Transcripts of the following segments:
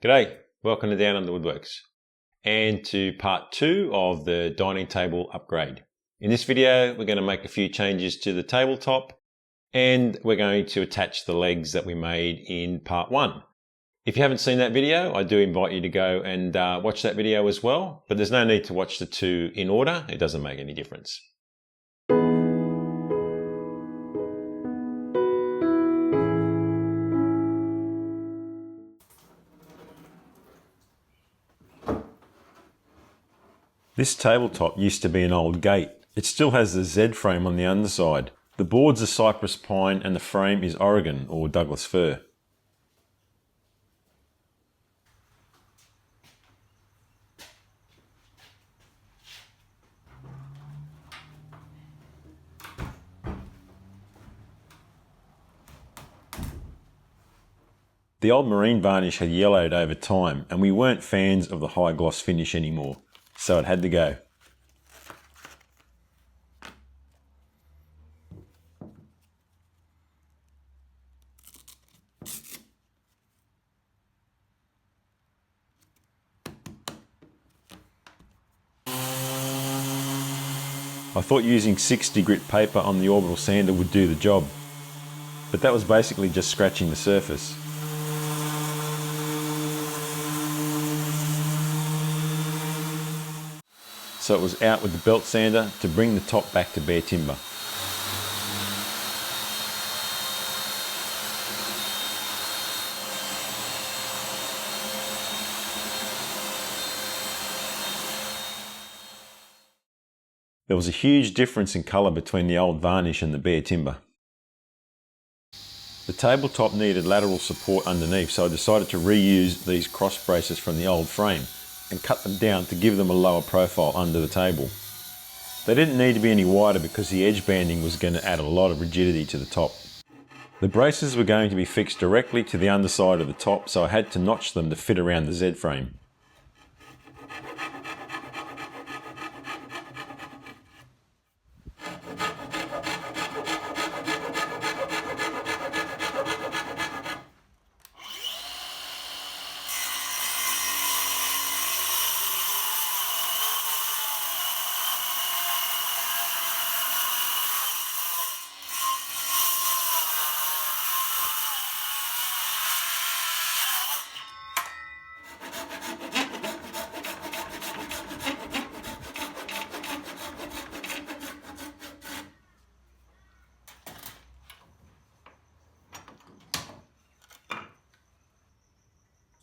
G'day, welcome to Down Under Woodworks and to part 2 of the dining table upgrade. In this video we're going to make a few changes to the tabletop and we're going to attach the legs that we made in part 1. If you haven't seen that video, I do invite you to go and watch that video as well, but there's no need to watch the two in order, it doesn't make any difference. This tabletop used to be an old gate. It still has the Z frame on the underside. The boards are cypress pine and the frame is Oregon or Douglas fir. The old marine varnish had yellowed over time and we weren't fans of the high gloss finish anymore, so it had to go. I thought using 60 grit paper on the orbital sander would do the job, but that was basically just scratching the surface. So it was out with the belt sander to bring the top back to bare timber. There was a huge difference in colour between the old varnish and the bare timber. The tabletop needed lateral support underneath, so I decided to reuse these cross braces from the old frame and cut them down to give them a lower profile under the table. They didn't need to be any wider because the edge banding was going to add a lot of rigidity to the top. The braces were going to be fixed directly to the underside of the top, so I had to notch them to fit around the Z frame.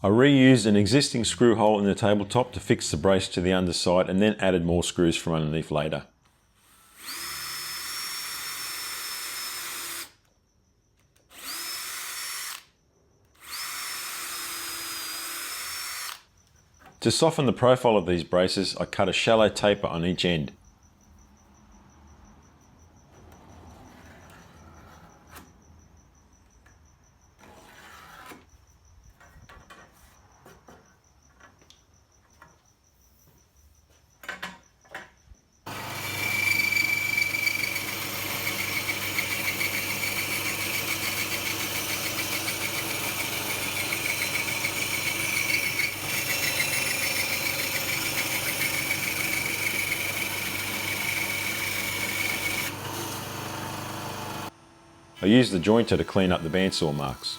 I reused an existing screw hole in the tabletop to fix the brace to the underside and then added more screws from underneath later. To soften the profile of these braces, I cut a shallow taper on each end. I used the jointer to clean up the bandsaw marks.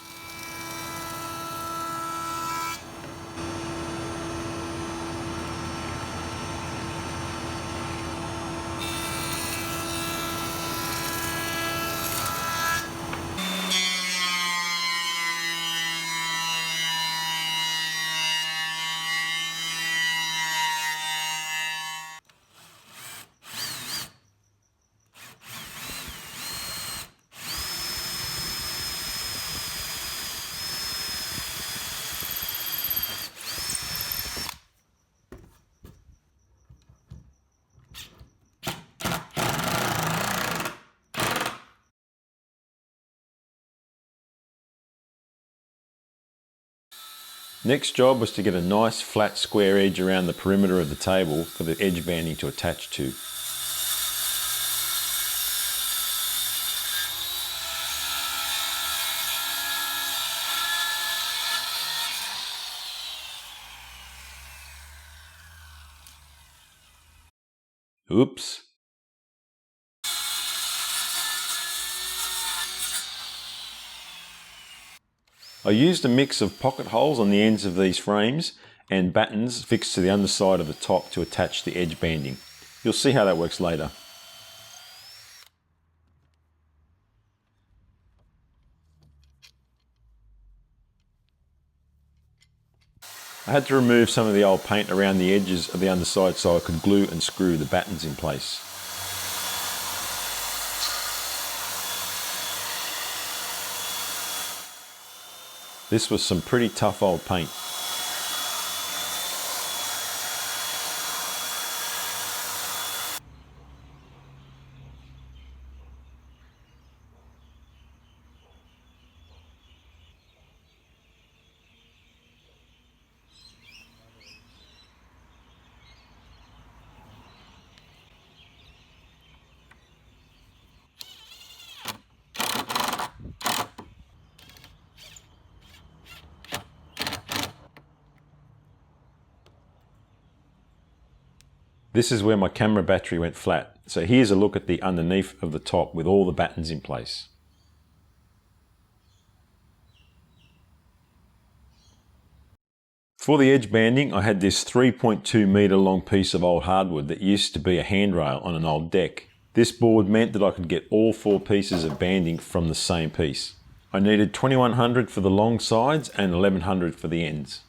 Next job was to get a nice flat square edge around the perimeter of the table for the edge banding to attach to. Oops. I used a mix of pocket holes on the ends of these frames and battens fixed to the underside of the top to attach the edge banding. You'll see how that works later. I had to remove some of the old paint around the edges of the underside so I could glue and screw the battens in place. This was some pretty tough old paint. This is where my camera battery went flat, so here's a look at the underneath of the top with all the battens in place. For the edge banding, I had this 3.2 metre long piece of old hardwood that used to be a handrail on an old deck. This board meant that I could get all 4 pieces of banding from the same piece. I needed 2100 for the long sides and 1100 for the ends.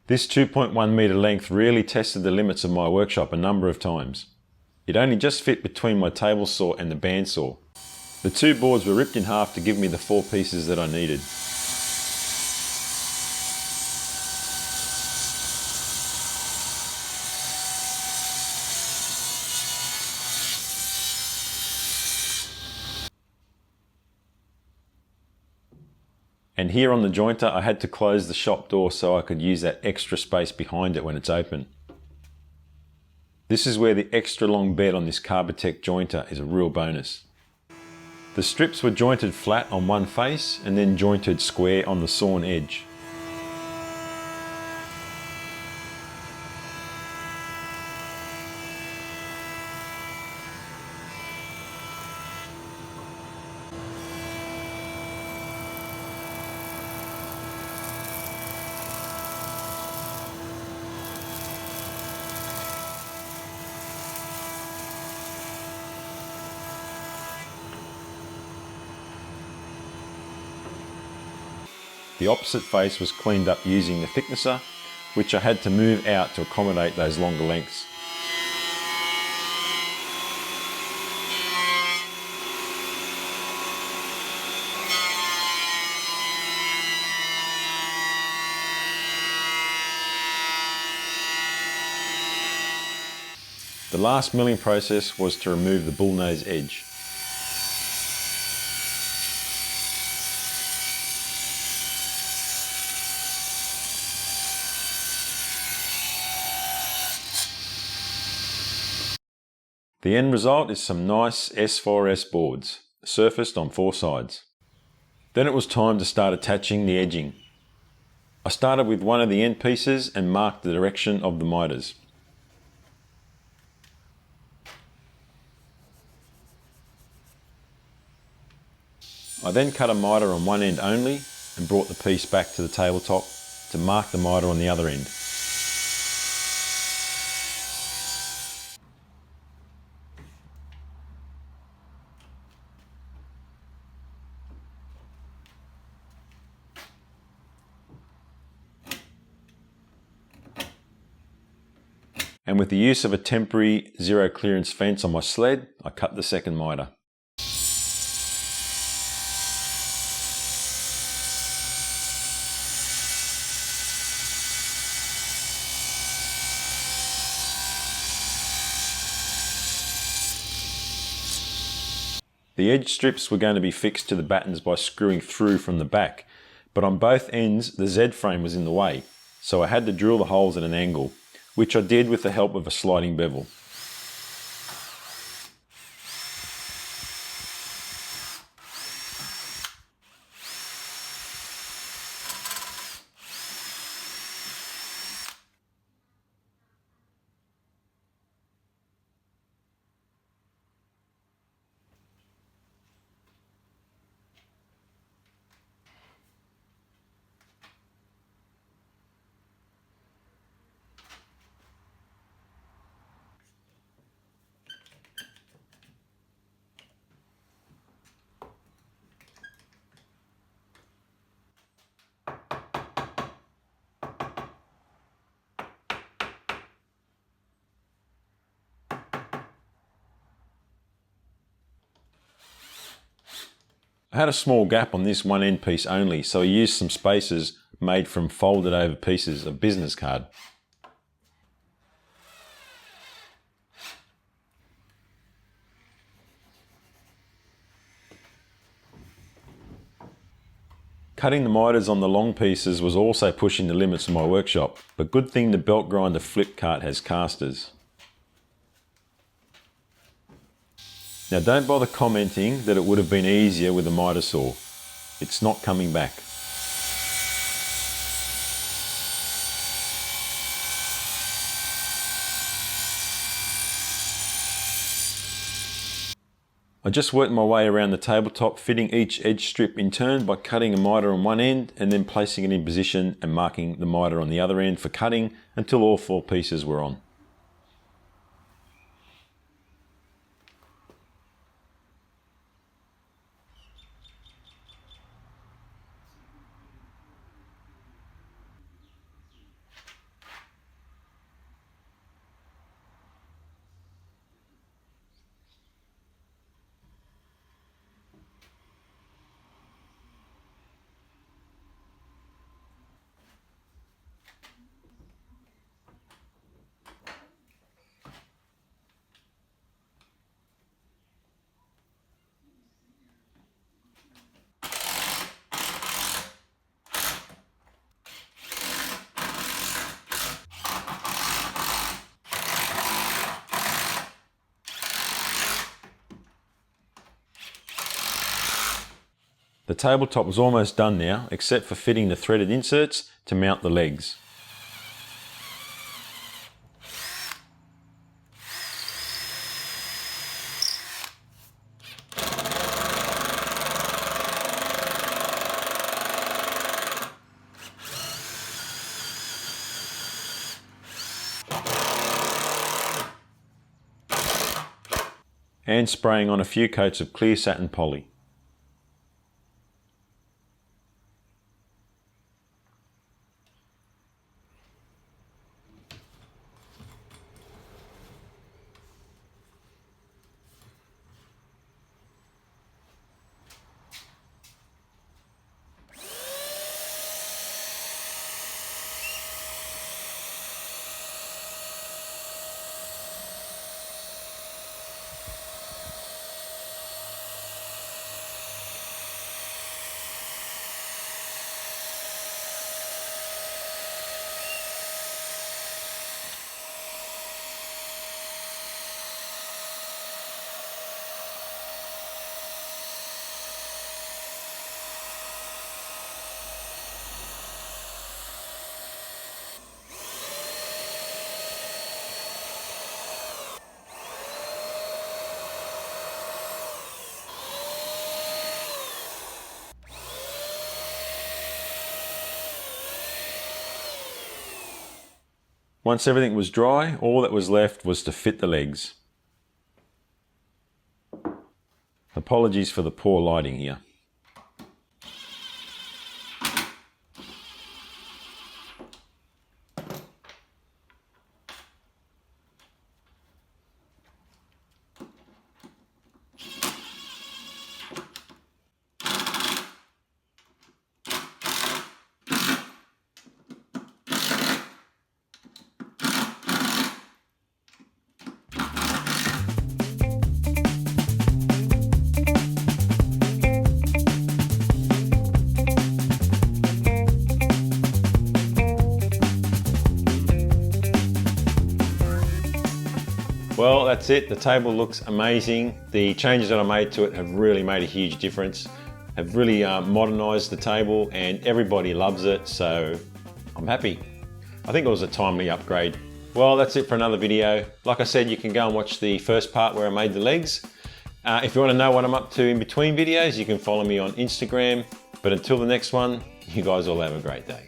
This 2.1 metre length really tested the limits of my workshop a number of times. It only just fit between my table saw and the bandsaw. The 2 boards were ripped in half to give me the 4 pieces that I needed. And here on the jointer, I had to close the shop door so I could use that extra space behind it when it's open. This is where the extra long bed on this Carbotech jointer is a real bonus. The strips were jointed flat on one face and then jointed square on the sawn edge. The opposite face was cleaned up using the thicknesser, which I had to move out to accommodate those longer lengths. The last milling process was to remove the bullnose edge. The end result is some nice S4S boards, surfaced on 4 sides. Then it was time to start attaching the edging. I started with one of the end pieces and marked the direction of the miters. I then cut a miter on one end only and brought the piece back to the tabletop to mark the miter on the other end. And with the use of a temporary zero clearance fence on my sled, I cut the second miter. The edge strips were going to be fixed to the battens by screwing through from the back, but on both ends the Z frame was in the way, so I had to drill the holes at an angle. which I did with the help of a sliding bevel. I had a small gap on this one end piece only, so I used some spacers made from folded over pieces of business card. Cutting the miters on the long pieces was also pushing the limits of my workshop, but good thing the belt grinder flip cart has casters. Now don't bother commenting that it would have been easier with a miter saw. It's not coming back. I just worked my way around the tabletop, fitting each edge strip in turn by cutting a miter on one end and then placing it in position and marking the miter on the other end for cutting until all 4 pieces were on. The tabletop was almost done now, except for fitting the threaded inserts to mount the legs. And spraying on a few coats of clear satin poly. Once everything was dry, all that was left was to fit the legs. Apologies for the poor lighting here. Well, that's it. The table looks amazing. The changes that I made to it have really made a huge difference, have really modernized the table, and everybody loves it, so I'm happy. I think it was a timely upgrade. Well, that's it for another video. Like I said, you can go and watch the first part where I made the legs. If you want to know what I'm up to in between videos, you can follow me on Instagram. But until the next one, you guys all have a great day.